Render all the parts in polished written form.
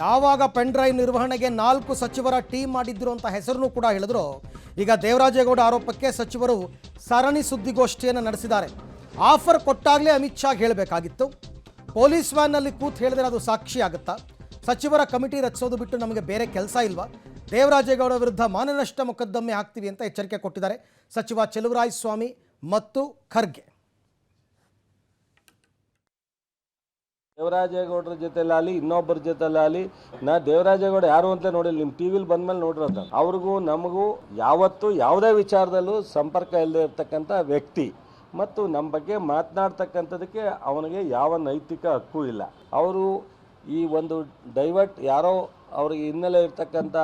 ಯಾವಾಗ pen drive ನಿರ್ವಹಣೆಗೆ 4 ಸಚಿವರ ಟೀಮ್ ಮಾಡಿದ್ರು ಅಂತ ಹೆಸರನ್ನು ಕೂಡ ಹೇಳಿದ್ರು. ಈಗ ದೇವರಾಜೇಗೌಡ ಆರೋಪಕ್ಕೆ ಸಚಿವರು ಸರಣಿ ಸುದ್ದಿಗೋಷ್ಠಿಯನ್ನು ನಡೆಸಿದ್ದಾರೆ. ಆಫರ್ ಕೊಟ್ಟಾಗಲೇ ಅಮಿತ್ ಶಾ ಹೇಳಬೇಕಾಗಿತ್ತು. ಪೊಲೀಸ್ ವ್ಯಾನ್ನಲ್ಲಿ ಕೂತ್ ಹೇಳಿದ್ರೆ ಅದು ಸಾಕ್ಷಿ ಆಗುತ್ತಾ? ಸಚಿವರ ಕಮಿಟಿ ರಚಿಸೋದು ಬಿಟ್ಟು ನಮಗೆ ಬೇರೆ ಕೆಲಸ ಇಲ್ವಾ? ದೇವರಾಜೇಗೌಡ ವಿರುದ್ಧ ಮಾನನಷ್ಟ ಮೊಕದ್ದಮೆ ಹಾಕ್ತೀವಿ ಅಂತ ಎಚ್ಚರಿಕೆ ಕೊಟ್ಟಿದ್ದಾರೆ ಸಚಿವ ಚೆಲುವರಾಯಸ್ವಾಮಿ ಮತ್ತು ಖರ್ಗೆ. ದೇವರಾಜೇಗೌಡರ ಜೊತೆಲಾಗಲಿ ಇನ್ನೊಬ್ಬರ ಜೊತೆಲಾಗಲಿ ನಾ ದೇವರಾಜೇಗೌಡ ಯಾರು ಅಂತ ನೋಡಿಲ್ಲ. ನಿಮ್ಮ ಟಿ ವಿಲಿ ಬಂದ್ಮೇಲೆ ನೋಡಿರೋದು. ಅವ್ರಿಗೂ ನಮಗೂ ಯಾವತ್ತೂ ಯಾವುದೇ ವಿಚಾರದಲ್ಲೂ ಸಂಪರ್ಕ ಇಲ್ಲದೆ ಇರ್ತಕ್ಕಂಥ ವ್ಯಕ್ತಿ ಮತ್ತು ನಮ್ಮ ಬಗ್ಗೆ ಮಾತನಾಡ್ತಕ್ಕಂಥದಕ್ಕೆ ಅವನಿಗೆ ಯಾವ ನೈತಿಕ ಹಕ್ಕು ಇಲ್ಲ. ಅವರು ಈ ಒಂದು ಡೈವರ್ಟ್ ಯಾರೋ ಅವ್ರಿಗೆ ಹಿನ್ನೆಲೆ ಇರ್ತಕ್ಕಂಥ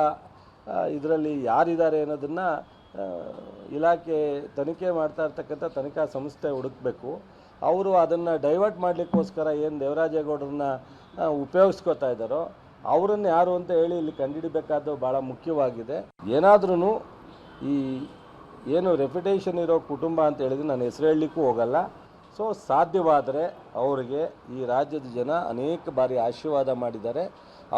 ಇದರಲ್ಲಿ ಯಾರಿದ್ದಾರೆ ಅನ್ನೋದನ್ನು ಇಲಾಖೆ ತನಿಖೆ ಮಾಡ್ತಾ ಇರ್ತಕ್ಕಂಥ ತನಿಖಾ ಸಂಸ್ಥೆ ಹುಡುಕಬೇಕು. ಅವರು ಅದನ್ನು ಡೈವರ್ಟ್ ಮಾಡಲಿಕ್ಕೋಸ್ಕರ ಏನು ದೇವರಾಜೇಗೌಡರನ್ನ ಉಪಯೋಗಿಸ್ಕೋತಾ ಇದ್ದಾರೋ ಅವರನ್ನು ಯಾರು ಅಂತ ಹೇಳಿ ಇಲ್ಲಿ ಕಂಡುಹಿಡಬೇಕಾದ್ದು ಭಾಳ ಮುಖ್ಯವಾಗಿದೆ. ಏನಾದ್ರೂ ಈ ಏನು ರೆಪ್ಯುಟೇಷನ್ ಇರೋ ಕುಟುಂಬ ಅಂತ ಹೇಳಿದ್ರೆ ನಾನು ಹೆಸರು ಹೇಳಲಿಕ್ಕೂ ಹೋಗಲ್ಲ. ಸೊ ಸಾಧ್ಯವಾದರೆ ಅವರಿಗೆ ಈ ರಾಜ್ಯದ ಜನ ಅನೇಕ ಬಾರಿ ಆಶೀರ್ವಾದ ಮಾಡಿದ್ದಾರೆ.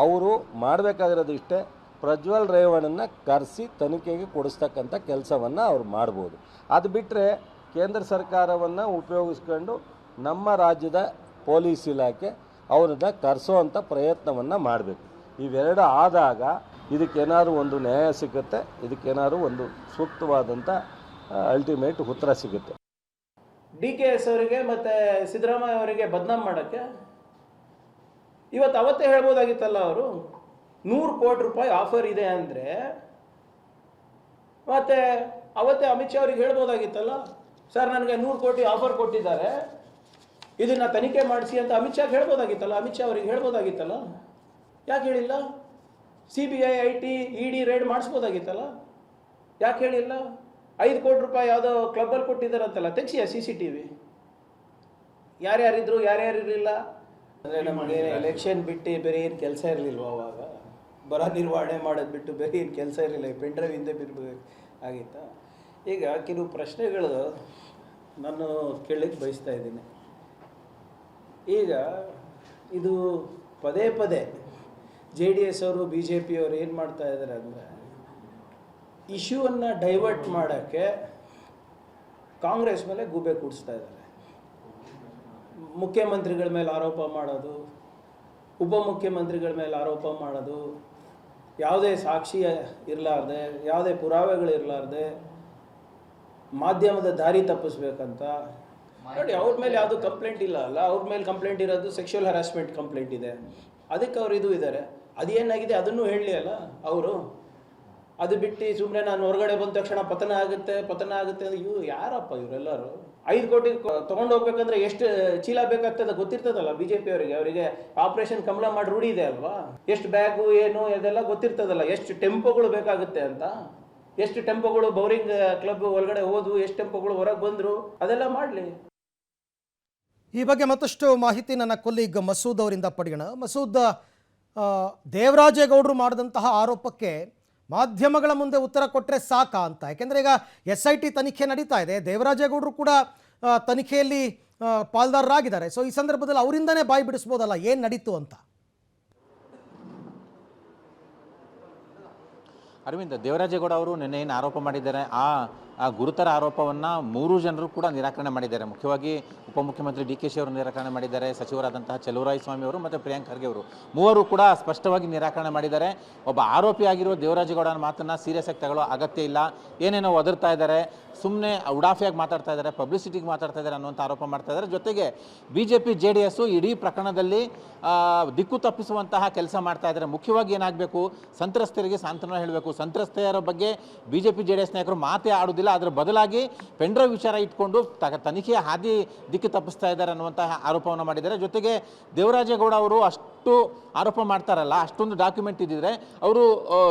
ಅವರು ಮಾಡಬೇಕಾಗಿರೋದು ಇಷ್ಟೇ, ಪ್ರಜ್ವಲ್ ರೇವಣ್ಣನ ಕರೆಸಿ ತನಿಖೆಗೆ ಕೊಡಿಸ್ತಕ್ಕಂಥ ಕೆಲಸವನ್ನು ಅವ್ರು ಮಾಡ್ಬೋದು. ಅದು ಬಿಟ್ಟರೆ ಕೇಂದ್ರ ಸರ್ಕಾರವನ್ನು ಉಪಯೋಗಿಸ್ಕೊಂಡು ನಮ್ಮ ರಾಜ್ಯದ ಪೊಲೀಸ್ ಇಲಾಖೆ ಅವ್ರನ್ನ ಕರೆಸೋವಂಥ ಪ್ರಯತ್ನವನ್ನು ಮಾಡಬೇಕು. ಇವೆರಡು ಆದಾಗ ಇದಕ್ಕೇನಾದ್ರು ಒಂದು ನ್ಯಾಯ ಸಿಗುತ್ತೆ, ಇದಕ್ಕೇನಾದ್ರು ಒಂದು ಸೂಕ್ತವಾದಂಥ ಅಲ್ಟಿಮೇಟ್ ಉತ್ತರ ಸಿಗುತ್ತೆ. DKS ಅವರಿಗೆ ಮತ್ತು ಸಿದ್ದರಾಮಯ್ಯ ಅವರಿಗೆ ಬದನಾಮ್ ಮಾಡೋಕ್ಕೆ ಅವತ್ತೇ ಹೇಳ್ಬೋದಾಗಿತ್ತಲ್ಲ. ಅವರು 100 ಕೋಟಿ ರೂಪಾಯಿ ಆಫರ್ ಇದೆ ಅಂದರೆ ಮತ್ತೆ ಅವತ್ತೇ ಅಮಿತ್ ಶಾ ಅವ್ರಿಗೆ ಹೇಳ್ಬೋದಾಗಿತ್ತಲ್ಲ, ಸರ್ ನನಗೆ 100 ಕೋಟಿ ಆಫರ್ ಕೊಟ್ಟಿದ್ದಾರೆ, ಇದನ್ನು ತನಿಖೆ ಮಾಡಿಸಿ ಅಂತ ಅಮಿತ್ ಶಾ ಹೇಳ್ಬೋದಾಗಿತ್ತಲ್ಲ. ಅಮಿತ್ ಶಾ ಅವ್ರಿಗೆ ಹೇಳ್ಬೋದಾಗಿತ್ತಲ್ಲ, ಯಾಕೆ ಹೇಳಿಲ್ಲ? CBI IT ED ರೇಡ್ ಮಾಡಿಸ್ಬೋದಾಗಿತ್ತಲ್ಲ, ಯಾಕೆ ಹೇಳಿಲ್ಲ? 5 ಕೋಟಿ ರೂಪಾಯಿ ಯಾವುದೋ ಕ್ಲಬ್ಬಲ್ಲಿ ಕೊಟ್ಟಿದ್ದಾರಂತಲ್ಲ, ತೆಗಿಸಿಯ CCTV ಯಾರ್ಯಾರಿದ್ರು ಯಾರ್ಯಾರಿರಲಿಲ್ಲ ಅಂದರೆ ನಮಗೆ ಎಲೆಕ್ಷನ್ ಬಿಟ್ಟು ಬೇರೆ ಏನು ಕೆಲಸ ಇರಲಿಲ್ವ ಅವಾಗ? ಬರ ನಿರ್ವಹಣೆ ಮಾಡೋದು ಬಿಟ್ಟು ಬೇರೆ ಏನು ಕೆಲಸ ಇರಲಿಲ್ಲ. ಪೆನ್ ಡ್ರೈವ್ ಹಿಂದೆ ಬಿರ್ಬೇಕು ಆಗಿತ್ತಾ? ಈಗ ಕೆಲವು ಪ್ರಶ್ನೆಗಳು ನಾನು ಕೇಳಲಿಕ್ಕೆ ಬಯಸ್ತಾ ಇದ್ದೀನಿ. ಈಗ ಇದು ಪದೇ ಪದೇ JDS ಅವರು BJP ಅವರು ಏನು ಮಾಡ್ತಾ ಇದ್ದಾರೆ ಅಂದರೆ ಇಶ್ಯೂವನ್ನು ಡೈವರ್ಟ್ ಮಾಡೋಕ್ಕೆ ಕಾಂಗ್ರೆಸ್ ಮೇಲೆ ಗೂಬೆ ಕೂಡಿಸ್ತಾ ಇದ್ದಾರೆ. ಮುಖ್ಯಮಂತ್ರಿಗಳ ಮೇಲೆ ಆರೋಪ ಮಾಡೋದು, ಉಪಮುಖ್ಯಮಂತ್ರಿಗಳ ಮೇಲೆ ಆರೋಪ ಮಾಡೋದು, ಯಾವುದೇ ಸಾಕ್ಷಿ ಇರಲಾರ್ದೆ, ಯಾವುದೇ ಪುರಾವೆಗಳಿರಲಾರ್ದೆ ಮಾಧ್ಯಮದ ದಾರಿ ತಪ್ಪಿಸ್ಬೇಕಂತ ನೋಡಿ. ಅವ್ರ ಮೇಲೆ ಯಾವುದು ಕಂಪ್ಲೇಂಟ್ ಇಲ್ಲ ಅಲ್ಲ, ಅವ್ರ ಮೇಲೆ ಕಂಪ್ಲೇಂಟ್ ಇರೋದು ಸೆಕ್ಷುವಲ್ ಹರಾಸ್ಮೆಂಟ್ ಕಂಪ್ಲೇಂಟ್ ಇದೆ. ಅದಕ್ಕೆ ಅವ್ರು ಇದು ಇದ್ದಾರೆ. ಅದೇನಾಗಿದೆ ಅದನ್ನು ಹೇಳಲಿ ಅಲ್ಲ ಅವರು. ಅದು ಬಿಟ್ಟು ಸುಮ್ಮನೆ ನಾನು ಹೊರಗಡೆ ಬಂದ ತಕ್ಷಣ ಪತನ ಆಗುತ್ತೆ ಅಂದರೆ ಯಾರಪ್ಪ ಇವರೆಲ್ಲರೂ? 5 ಕೋಟಿ ತೊಗೊಂಡು ಹೋಗ್ಬೇಕಂದ್ರೆ ಎಷ್ಟು ಚೀಲ ಬೇಕಾಗ್ತದೆ ಗೊತ್ತಿರ್ತದಲ್ಲ BJP ಅವರಿಗೆ ಆಪರೇಷನ್ ಕಮಲ ಮಾಡಿ ರೂಢಿ ಇದೆ ಅಲ್ವಾ? ಎಷ್ಟು ಬ್ಯಾಗು ಏನು ಅದೆಲ್ಲ ಗೊತ್ತಿರ್ತದಲ್ಲ. ಎಷ್ಟು ಟೆಂಪೋಗಳು ಬೇಕಾಗುತ್ತೆ ಅಂತ, ಎಷ್ಟು ಟೆಂಪೋಗಳು ಬೌರಿಂಗ್ ಕ್ಲಬ್ ಒಳಗಡೆ ಹೋದ್ವು, ಎಷ್ಟು ಟೆಂಪೋಗಳು ಹೊರಗೆ ಬಂದರು, ಅದೆಲ್ಲ ಮಾಡಲಿ. ಈ ಬಗ್ಗೆ ಮತ್ತಷ್ಟು ಮಾಹಿತಿ ನನ್ನ ಕೊಲ್ಲಿಗ್ ಮಸೂದ್ ಅವರಿಂದ ಪಡೆಯೋಣ. ಮಸೂದ್, ದೇವರಾಜೇಗೌಡರು ಮಾಡಿದಂತಹ ಆರೋಪಕ್ಕೆ ಮಾಧ್ಯಮಗಳ ಮುಂದೆ ಉತ್ತರ ಕೊಟ್ಟರೆ ಸಾಕಾ ಅಂತ? ಯಾಕೆಂದರೆ ಈಗ SIT ತನಿಖೆ ನಡೀತಾ ಇದೆ, ದೇವರಾಜೇಗೌಡರು ಕೂಡ ತನಿಖೆಯಲ್ಲಿ ಪಾಲ್ದಾರರಾಗಿದ್ದಾರೆ. ಸೊ ಈ ಸಂದರ್ಭದಲ್ಲಿ ಅವರಿಂದನೇ ಬಾಯಿ ಬಿಡಿಸ್ಬೋದಲ್ಲ ಏನು ನಡೀತು ಅಂತ? ಅರವಿಂದ್, ದೇವರಾಜೇಗೌಡ ಅವರು ನಿನ್ನೆ ಏನು ಆರೋಪ ಮಾಡಿದ್ದಾರೆ ಆ ಗುರುತರ ಆರೋಪವನ್ನು 3 ಜನರು ಕೂಡ ನಿರಾಕರಣೆ ಮಾಡಿದ್ದಾರೆ. ಮುಖ್ಯವಾಗಿ ಉಪಮುಖ್ಯಮಂತ್ರಿ DK ಶಿ ಅವರು ನಿರಾಕರಣೆ ಮಾಡಿದ್ದಾರೆ, ಸಚಿವರಾದಂತಹ ಚೆಲುವರಾಯಸ್ವಾಮಿ ಅವರು ಮತ್ತು ಪ್ರಿಯಾಂಕ್ ಖರ್ಗೆ ಅವರು ಮೂವರು ಕೂಡ ಸ್ಪಷ್ಟವಾಗಿ ನಿರಾಕರಣೆ ಮಾಡಿದ್ದಾರೆ. ಒಬ್ಬ ಆರೋಪಿಯಾಗಿರುವ ದೇವರಾಜೇಗೌಡನ ಮಾತನ್ನು ಸೀರಿಯಸ್ ಆಗಿ ತಗೊಳ್ಳೋ ಅಗತ್ಯ ಇಲ್ಲ, ಏನೇನೋ ಒದರ್ತಾ ಇದ್ದಾರೆ, ಸುಮ್ಮನೆ ಉಡಾಫಿಯಾಗಿ ಮಾತಾಡ್ತಾ ಇದ್ದಾರೆ, ಪಬ್ಲಿಸಿಟಿಗೆ ಮಾತಾಡ್ತಾ ಇದ್ದಾರೆ ಅನ್ನುವಂಥ ಆರೋಪ ಮಾಡ್ತಾ ಇದ್ದಾರೆ. ಜೊತೆಗೆ BJP JDS ಇಡೀ ಪ್ರಕರಣದಲ್ಲಿ ದಿಕ್ಕು ತಪ್ಪಿಸುವಂತಹ ಕೆಲಸ ಮಾಡ್ತಾ ಇದ್ದಾರೆ. ಮುಖ್ಯವಾಗಿ ಏನಾಗಬೇಕು, ಸಂತ್ರಸ್ತರಿಗೆ ಸಾಂತ್ವನ ಹೇಳಬೇಕು. ಸಂತ್ರಸ್ತೆಯರ ಬಗ್ಗೆ BJP JDS ನಾಯಕರು ಮಾತೇ ಆಡೋದಿಲ್ಲ, ಅದರ ಬದಲಾಗಿ ಪೆನ್ ಡ್ರೈವ್ ವಿಚಾರ ಇಟ್ಕೊಂಡು ತನಿಖೆಯ ಹಾದಿ ದಿಕ್ಕು ತಪ್ಪಿಸ್ತಾ ಇದ್ದಾರೆ ಅನ್ನುವಂತಹ ಆರೋಪವನ್ನು ಮಾಡಿದ್ದಾರೆ. ಜೊತೆಗೆ ದೇವರಾಜೇಗೌಡ ಅವರು ಅಷ್ಟು ಆರೋಪ ಮಾಡ್ತಾರಲ್ಲ, ಅಷ್ಟೊಂದು ಡಾಕ್ಯುಮೆಂಟ್ ಇದ್ದಿದ್ರೆ ಅವರು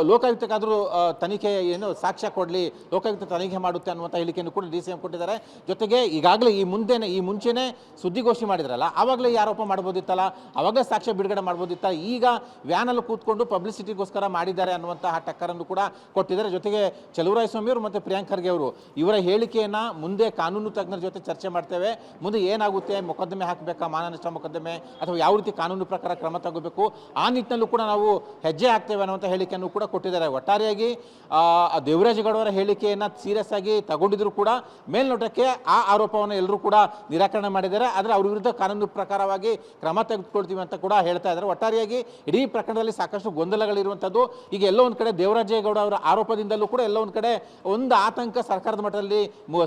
ಲೋಕಾಯುಕ್ತಕ್ಕಾದರೂ ತನಿಖೆ ಏನು ಸಾಕ್ಷ್ಯ ಕೊಡಲಿ, ಲೋಕಾಯುಕ್ತ ತನಿಖೆ ಮಾಡುತ್ತೆ ಅನ್ನುವಂಥ ಹೇಳಿಕೆಯನ್ನು ಕೂಡ DCM ಕೊಟ್ಟಿದ್ದಾರೆ. ಜೊತೆಗೆ ಈಗಾಗಲೇ ಈ ಮುಂಚೆನೇ ಸುದ್ದಿಗೋಷ್ಠಿ ಮಾಡಿದ್ರಲ್ಲ, ಆವಾಗಲೇ ಈ ಆರೋಪ ಮಾಡ್ಬೋದಿತ್ತಲ್ಲ, ಆವಾಗಲೇ ಸಾಕ್ಷ್ಯ ಬಿಡುಗಡೆ ಮಾಡ್ಬೋದಿತ್ತ. ಈಗ ವ್ಯಾನಲ್ಲಿ ಕೂತ್ಕೊಂಡು ಪಬ್ಲಿಸಿಟಿಗೋಸ್ಕರ ಮಾಡಿದ್ದಾರೆ ಅನ್ನುವಂತಹ ಟಕ್ಕರನ್ನು ಕೂಡ ಕೊಟ್ಟಿದ್ದಾರೆ. ಜೊತೆಗೆ ಚೆಲುವರಾಯಸ್ವಾಮಿ ಅವರು ಮತ್ತು ಪ್ರಿಯಾಂಕ್ ಖರ್ಗೆ ಅವರು ಇವರ ಹೇಳಿಕೆಯನ್ನು ಮುಂದೆ ಕಾನೂನು ತಜ್ಞರ ಜೊತೆ ಚರ್ಚೆ ಮಾಡ್ತೇವೆ, ಮುಂದೆ ಏನಾಗುತ್ತೆ, ಮೊಕದ್ದಮೆ ಹಾಕಬೇಕಾ, ಮಾನನಷ್ಟ ಮೊಕದ್ದಮೆ ಅಥವಾ ಯಾವ ರೀತಿ ಕಾನೂನು ಪ್ರಕಾರ ಕ್ರಮ ತಗೋಬೇಕು, ಆ ನಿಟ್ಟಿನಲ್ಲೂ ಕೂಡ ನಾವು ಹೆಜ್ಜೆ ಹಾಕ್ತೇವೆ ಅನ್ನುವಂಥ ಹೇಳಿಕೆಯನ್ನು ಕೂಡ ಕೊಟ್ಟಿದ್ದಾರೆ. ಒಟ್ಟಾರೆಯಾಗಿ ದೇವರಾಜೇಗೌಡ ಅವರ ಹೇಳಿಕೆಯನ್ನು ಸೀರಿಯಸ್ ಆಗಿ ತಗೊಂಡಿದ್ರು ಕೂಡ ಮೇಲ್ನೋಟಕ್ಕೆ ಆ ಆರೋಪವನ್ನು ಎಲ್ಲರೂ ಕೂಡ ನಿರಾಕರಣೆ ಮಾಡಿದ್ದಾರೆ. ಆದರೆ ಅವ್ರ ವಿರುದ್ಧ ಕಾನೂನು ಪ್ರಕಾರವಾಗಿ ಕ್ರಮ ತೆಗೆದುಕೊಳ್ತೀವಿ ಅಂತ ಕೂಡ ಹೇಳ್ತಾ ಇದ್ದಾರೆ. ಒಟ್ಟಾರೆಯಾಗಿ ಇಡೀ ಪ್ರಕರಣದಲ್ಲಿ ಸಾಕಷ್ಟು ಗೊಂದಲಗಳಿರುವಂಥದ್ದು. ಈಗ ಎಲ್ಲೋ ಒಂದು ಕಡೆ ದೇವರಾಜೇಗೌಡ ಅವರ ಆರೋಪದಿಂದಲೂ ಕೂಡ ಎಲ್ಲೋ ಒಂದು ಕಡೆ ಒಂದು ಆತಂಕ ಸರ್ಕಾರದ ಮಟ್ಟದಲ್ಲಿ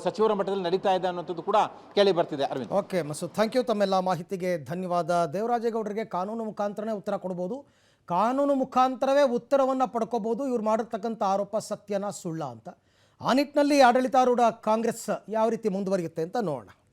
ಸಚಿವರ ಮಟ್ಟದಲ್ಲಿ ನಡೀತಾ ಇದೆ ಅನ್ನೋಂಥದ್ದು ಕೂಡ ಕೇಳಿ ಬರ್ತಿದೆ. Arvind. Okay Masood, thank you. ತಮ್ಮೆಲ್ಲ ಮಾಹಿತಿಗೆ ಧನ್ಯವಾದ. ದೇವರಾಜೇಗೌಡರಿಗೆ ಕಾನೂನು ಮುಖಾಂತರನೇ ಉತ್ತರ ಕೊಡ್ಬೋದು, ಕಾನೂನು ಮುಖಾಂತರವೇ ಉತ್ತರವನ್ನು ಪಡ್ಕೋಬೋದು ಇವ್ರು ಮಾಡಿರ್ತಕ್ಕಂಥ ಆರೋಪ ಸತ್ಯನ ಸುಳ್ಳ ಅಂತ. ಆ ನಿಟ್ಟಿನಲ್ಲಿ ಆಡಳಿತಾರೂಢ ಕಾಂಗ್ರೆಸ್ ಯಾವ ರೀತಿ ಮುಂದುವರಿಯುತ್ತೆ ಅಂತ ನೋಡೋಣ.